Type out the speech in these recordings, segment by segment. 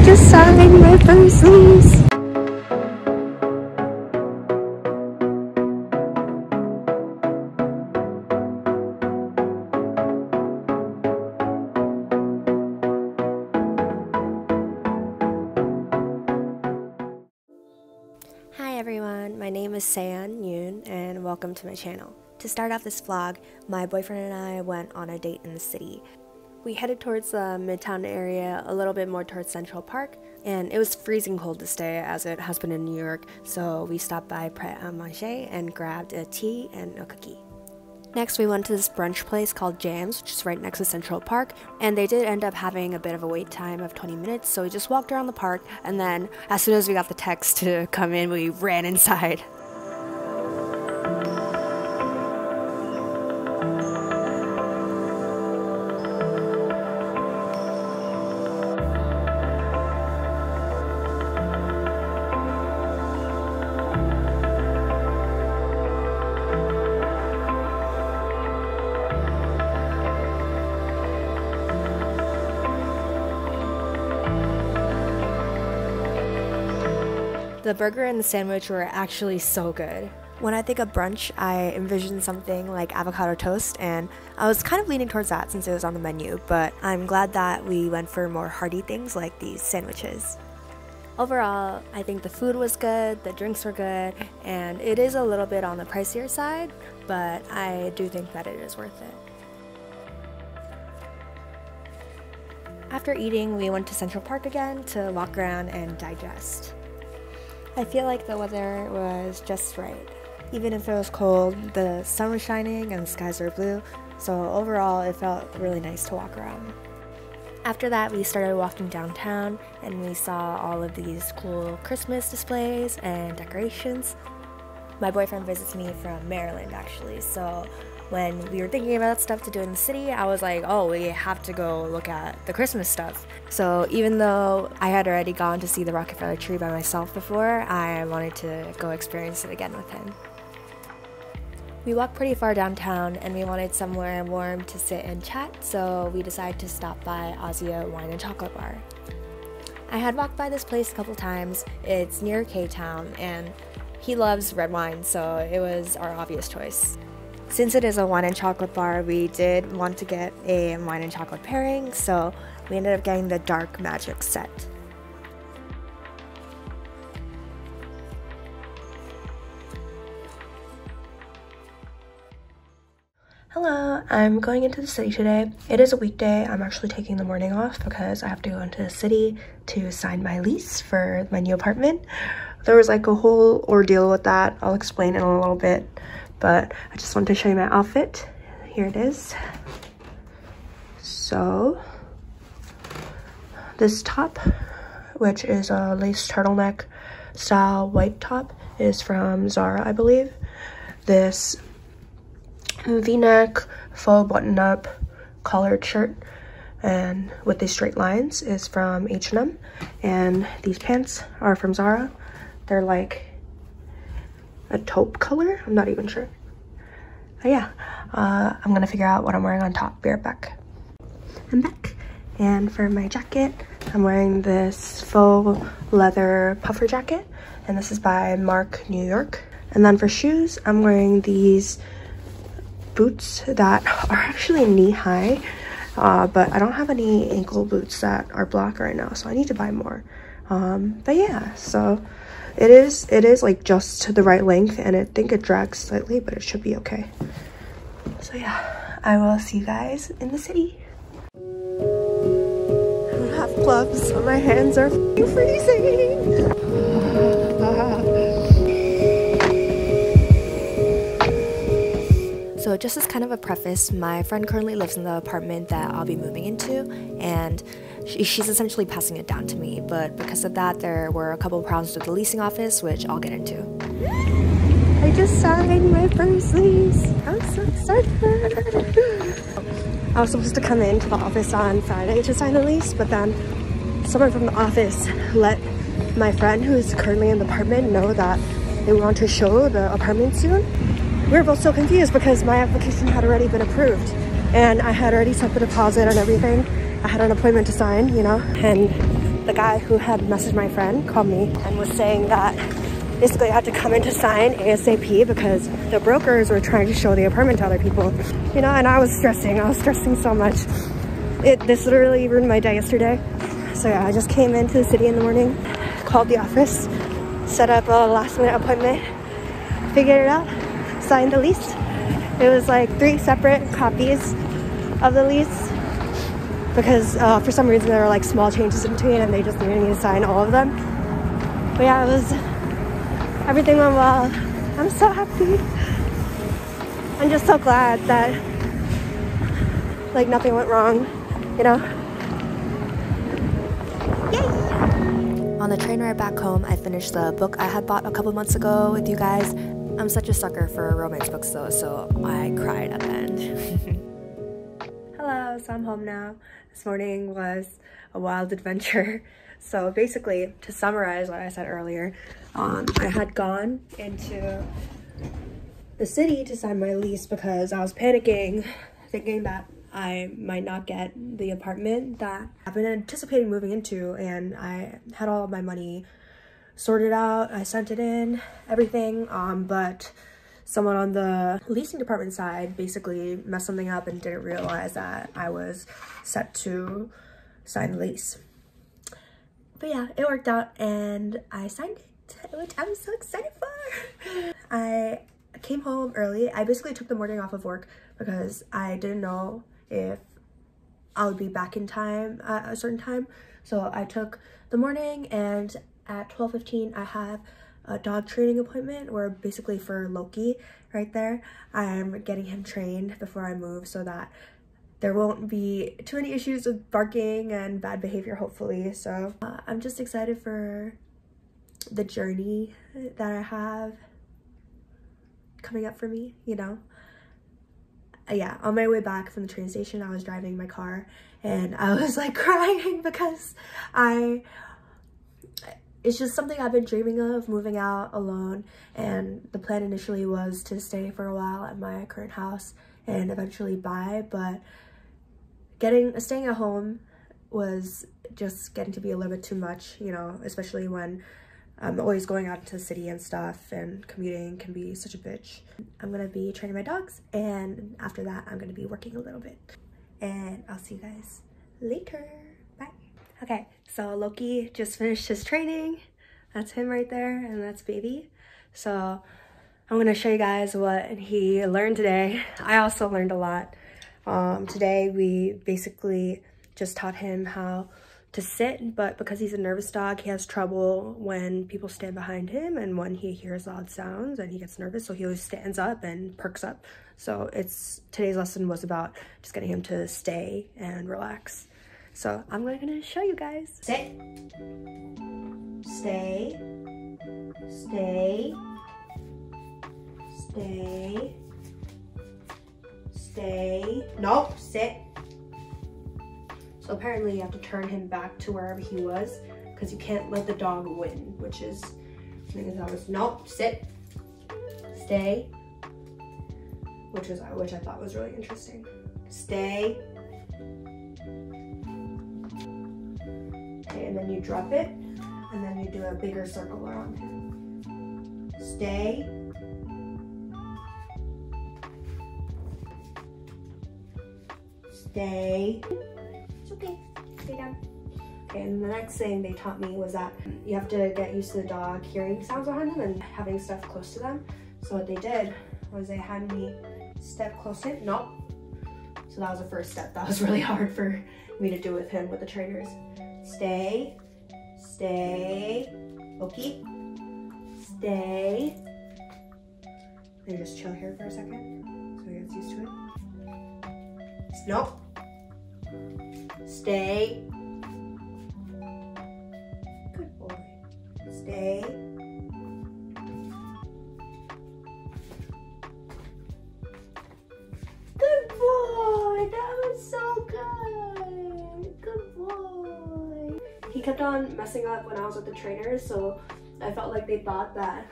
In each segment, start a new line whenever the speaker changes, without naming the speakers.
just signed my first lease. Hi everyone, my name is Seyun, and welcome to my channel. To start off this vlog, my boyfriend and I went on a date in the city. We headed towards the midtown area, a little bit more towards Central Park, and it was freezing cold this day as it has been in New York, so we stopped by Pret a Manger and grabbed a tea and a cookie. Next, we went to this brunch place called Jams, which is right next to Central Park, and they did end up having a bit of a wait time of 20 minutes, so we just walked around the park, and then as soon as we got the text to come in, we ran inside. The burger and the sandwich were actually so good. When I think of brunch, I envision something like avocado toast, and I was kind of leaning towards that since it was on the menu, but I'm glad that we went for more hearty things like these sandwiches. Overall, I think the food was good, the drinks were good, and it is a little bit on the pricier side, but I do think that it is worth it. After eating, we went to Central Park again to walk around and digest. I feel like the weather was just right. Even if it was cold, the sun was shining and the skies were blue, so overall it felt really nice to walk around. After that, we started walking downtown and we saw all of these cool Christmas displays and decorations. My boyfriend visits me from Maryland actually, so when we were thinking about stuff to do in the city, I was like, oh, we have to go look at the Christmas stuff. So even though I had already gone to see the Rockefeller tree by myself before, I wanted to go experience it again with him. We walked pretty far downtown and we wanted somewhere warm to sit and chat, so we decided to stop by Asia Wine and Chocolate Bar. I had walked by this place a couple times. It's near K-Town and he loves red wine, so it was our obvious choice. Since it is a wine and chocolate bar, we did want to get a wine and chocolate pairing, so we ended up getting the Dark Magic set. Hello, I'm going into the city today. It is a weekday. I'm actually taking the morning off because I have to go into the city to sign my lease for my new apartment. There was like a whole ordeal with that. I'll explain in a little bit. But I just wanted to show you my outfit. Here it is. So this top, which is a lace turtleneck style white top, is from Zara, I believe. This v-neck faux button-up collared shirt and with these straight lines is from H&M, and these pants are from Zara. They're like a taupe color, I'm not even sure. But yeah, I'm gonna figure out what I'm wearing on top. Be right back. I'm back, and for my jacket, I'm wearing this faux leather puffer jacket, and this is by Mark New York. And then for shoes, I'm wearing these boots that are actually knee-high, but I don't have any ankle boots that are black right now, so I need to buy more. But yeah, so it is like just the right length, and I think it drags slightly, but it should be okay. So yeah, I will see you guys in the city. I don't have gloves, so my hands are freezing. So just as kind of a preface, my friend currently lives in the apartment that I'll be moving into, and she's essentially passing it down to me, but because of that, there were a couple of problems with the leasing office, which I'll get into. I just signed my first lease. I'm so excited. I was supposed to come into the office on Friday to sign the lease, but then someone from the office let my friend who's currently in the apartment know that they want to show the apartment soon. We were both so confused because my application had already been approved and I had already set the deposit and everything. I had an appointment to sign, you know, and the guy who had messaged my friend called me and was saying that basically I had to come in to sign ASAP because the brokers were trying to show the apartment to other people, you know, and I was stressing so much. This literally ruined my day yesterday. So yeah, I just came into the city in the morning, called the office, set up a last minute appointment, figured it out, signed the lease. It was like 3 separate copies of the lease because for some reason there were like small changes in between and they just needed me to sign all of them. But yeah, everything went well. I'm so happy. I'm just so glad that like nothing went wrong, you know? Yay! On the train ride back home, I finished the book I had bought a couple months ago with you guys. I'm such a sucker for romance books though, so I cried at the end. Hello, so I'm home now. This morning was a wild adventure. So basically, to summarize what I said earlier, I had gone into the city to sign my lease because I was panicking, thinking that I might not get the apartment that I've been anticipating moving into, and I had all of my money sorted out. I sent it in, everything, but someone on the leasing department side basically messed something up and didn't realize that I was set to sign the lease. But yeah, it worked out and I signed it, which I'm so excited for. I came home early. I basically took the morning off of work because I didn't know if I would be back in time at a certain time. So I took the morning, and at 12:15 I have a dog training appointment, or basically for Loki right there. I'm getting him trained before I move so that there won't be too many issues with barking and bad behavior, hopefully. So I'm just excited for the journey that I have coming up for me, you know? Yeah, on my way back from the train station, I was driving my car and I was like crying because it's just something I've been dreaming of, moving out alone. And the plan initially was to stay for a while at my current house and eventually buy, but staying at home was just getting to be a little bit too much, you know, especially when I'm always going out into the city and stuff, and commuting can be such a bitch. I'm gonna be training my dogs, and after that I'm gonna be working a little bit, and I'll see you guys later. Bye. Okay, so Loki just finished his training. That's him right there, and that's baby. So I'm gonna show you guys what he learned today. I also learned a lot. Today we basically just taught him how to sit, but because he's a nervous dog, he has trouble when people stand behind him and when he hears loud sounds, and he gets nervous, so he always stands up and perks up. So today's lesson was about just getting him to stay and relax. So I'm gonna show you guys. Sit, stay, stay, stay, stay, nope, sit. So apparently you have to turn him back to wherever he was because you can't let the dog win, which is something that I was, nope, sit, stay, which I thought was really interesting. Stay. Okay, and then you drop it, and then you do a bigger circle around him. Stay. Stay. It's okay, stay down. Okay, and the next thing they taught me was that you have to get used to the dog hearing sounds behind them and having stuff close to them. So what they did was they had me step close in. Nope. So that was the first step. That was really hard for me to do with him with the trainers. Stay, stay, okay, stay. Then just chill here for a second so he gets used to it. Nope. Stay. Good boy. Stay. Good boy. That was so good. Good boy. He kept on messing up when I was with the trainers, so I felt like they thought that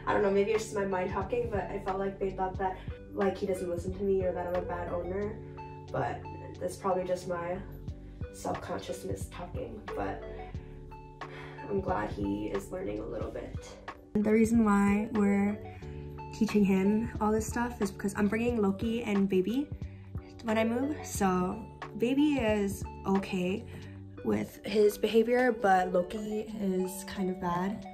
I don't know, maybe it's just my mind talking, but I felt like they thought that like he doesn't listen to me or that I'm a bad owner. But that's probably just my self-consciousness talking, but I'm glad he is learning a little bit. The reason why we're teaching him all this stuff is because I'm bringing Loki and Baby when I move. So Baby is okay with his behavior, but Loki is kind of bad,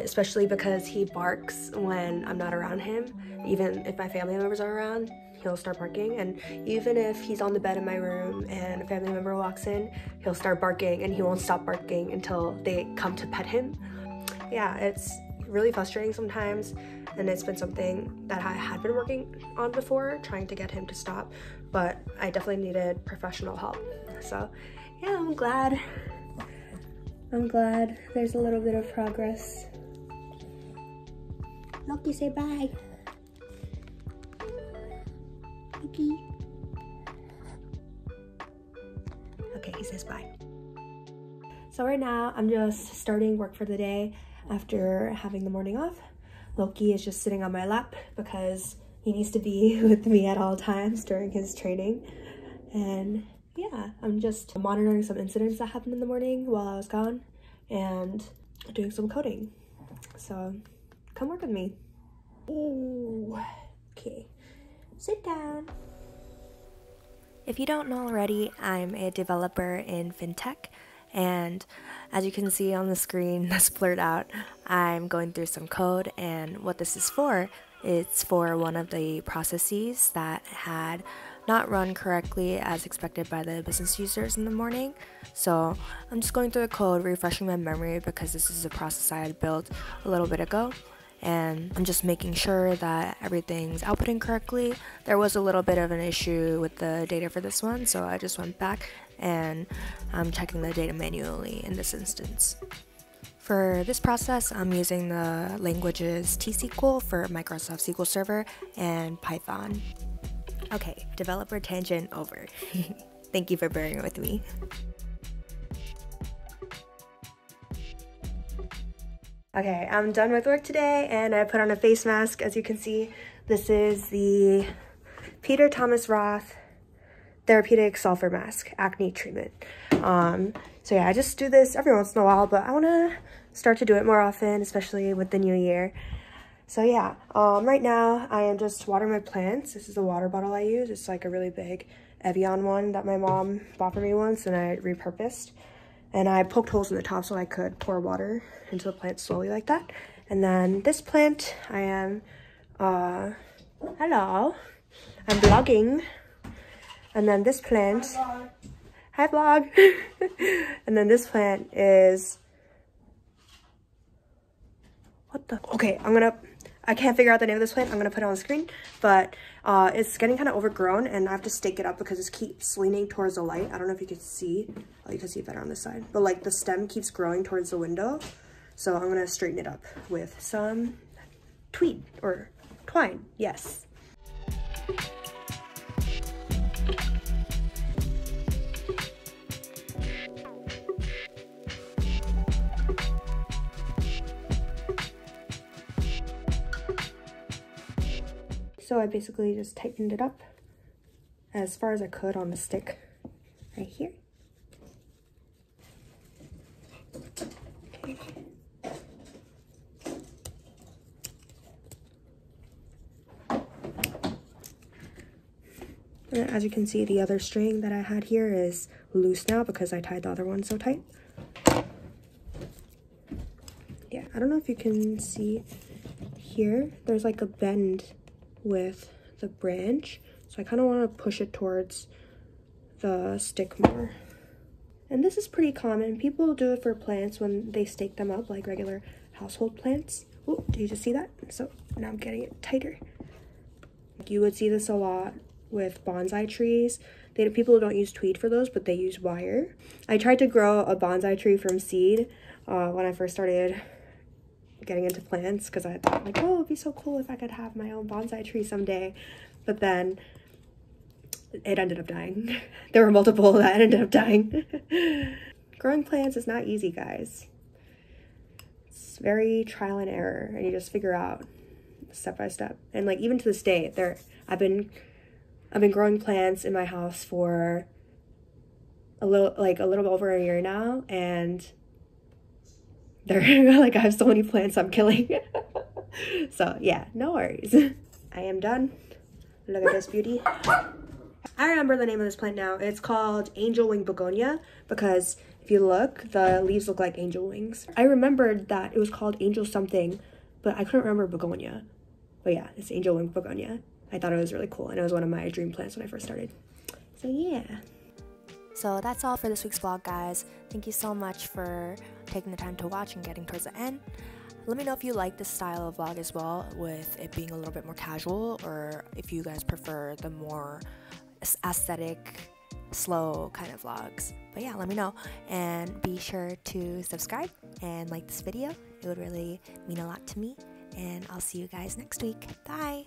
especially because he barks when I'm not around him. Even if my family members are around, he'll start barking. And even if he's on the bed in my room and a family member walks in, he'll start barking, and he won't stop barking until they come to pet him. Yeah, it's really frustrating sometimes, and it's been something that I had been working on before, trying to get him to stop, but I definitely needed professional help. So yeah, I'm glad there's a little bit of progress. Loki, say bye. Loki. Okay, he says bye. So right now I'm just starting work for the day after having the morning off. Loki is just sitting on my lap because he needs to be with me at all times during his training. And yeah, I'm just monitoring some incidents that happened in the morning while I was gone and doing some coding. So come work with me. Ooh, okay, sit down. If you don't know already, I'm a developer in fintech, and as you can see on the screen that's blurred out, I'm going through some code, and what this is for, it's for one of the processes that had not run correctly as expected by the business users in the morning. So I'm just going through the code, refreshing my memory because this is a process I had built a little bit ago, and I'm just making sure that everything's outputting correctly. There was a little bit of an issue with the data for this one, so I just went back and I'm checking the data manually in this instance. For this process, I'm using the languages T-SQL for Microsoft SQL Server and Python. Okay, developer tangent over. Thank you for bearing with me. Okay, I'm done with work today and I put on a face mask. As you can see, this is the Peter Thomas Roth Therapeutic Sulfur Mask Acne Treatment. So yeah, I just do this every once in a while, but I want to start to do it more often, especially with the new year. So yeah, right now I am just watering my plants. This is the water bottle I use. It's like a really big Evian one that my mom bought for me once and I repurposed. And I poked holes in the top so I could pour water into the plant slowly like that. And then this plant, I am, hello, I'm vlogging. And then this plant, hi vlog. And then this plant is, what the, okay, I can't figure out the name of this plant. I'm gonna put it on the screen, but it's getting kind of overgrown and I have to stake it up because it keeps leaning towards the light. I don't know if you can see. Oh, you can see it better on this side, but like the stem keeps growing towards the window. So I'm gonna straighten it up with some tweed or twine, yes. So I basically just tightened it up as far as I could on the stick right here. Okay. And as you can see, the other string that I had here is loose now because I tied the other one so tight. Yeah, I don't know if you can see here, there's like a bend with the branch, so I kind of want to push it towards the stick more. And this is pretty common. People do it for plants when they stake them up like regular household plants. Oh, did you just see that? So now I'm getting it tighter. You would see this a lot with bonsai trees. People don't use tweed for those, but they use wire. I tried to grow a bonsai tree from seed when I first started getting into plants because I thought like, oh, it'd be so cool if I could have my own bonsai tree someday. But then it ended up dying. There were multiple that ended up dying. Growing plants is not easy, guys. It's very trial and error, and you just figure out step by step. And like even to this day, I've been growing plants in my house for a little over a year now, and they're like, I have so many plants I'm killing. So yeah, no worries. I am done. Look at this beauty. I remember the name of this plant now. It's called angel wing begonia, because if you look, the leaves look like angel wings. I remembered that it was called angel something, but I couldn't remember begonia. But yeah, it's angel wing begonia. I thought it was really cool, and it was one of my dream plants when I first started. So yeah.
So that's all for this week's vlog, guys. Thank you so much for taking the time to watch and getting towards the end. Let me know if you like this style of vlog as well, with it being a little bit more casual, or if you guys prefer the more aesthetic, slow kind of vlogs. But yeah, let me know, and be sure to subscribe and like this video. It would really mean a lot to me, and I'll see you guys next week. Bye!